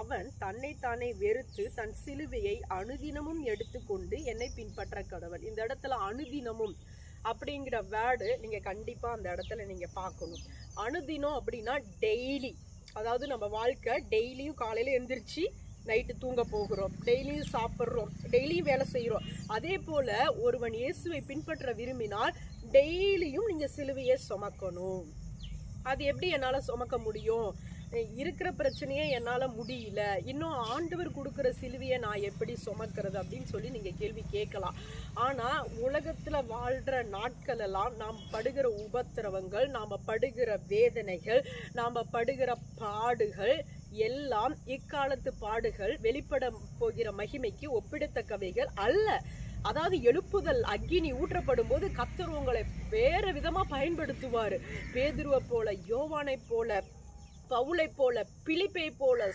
அவன் தன்னைத்தானே வெறுத்து தன் சிலுவையை அனுதினமும் எடுத்துக்கொண்டு என்னை பின்பற்ற கடவன். இந்த இடத்துல அனுதினமும் அப்படிங்கிற வேர்டு நீங்க கண்டிப்பா அந்த இடத்துல நீங்க பார்க்கணும். அனுதினம் அப்படின்னா டெய்லி, அதாவது நம்ம வாழ்க்கை டெய்லியும் காலையில எந்திரிச்சு நைட்டு தூங்க போகிறோம், டெய்லியும் சாப்பிட்றோம், டெய்லியும் வேலை செய்கிறோம். அதே போல ஒருவன் இயேசுவை பின்பற்ற விரும்பினால் டெய்லியும் நீங்க சிலுவையை சுமக்கணும். அது எப்படி என்னால் சுமக்க முடியும்? இருக்கிற பிரச்சனையே என்னால் முடியல, இன்னும் ஆண்டவர் கொடுக்குற சிலுவையை நான் எப்படி சுமக்கிறது அப்படின்னு சொல்லி நீங்கள் கேள்வி கேட்கலாம். ஆனால் உலகத்தில் வாழ்கிற நாட்களெல்லாம் நாம் படுகிற உபத்திரவங்கள், நாம் படுகிற வேதனைகள், நாம் படுகிற பாடுகள் எல்லாம் இக்காலத்து பாடுகள் வெளிப்பட போகிற மகிமைக்கு ஒப்பிடத்தக்கவைகள் அல்ல. அதாவது எழுப்புதல் அக்கினி ஊற்றப்படும் போது கர்த்தர் உங்களை வேற விதமா பயன்படுத்துவார். பேதுருவை போல, யோவானை போல, பவுலை போல, பிலிப்பை போல,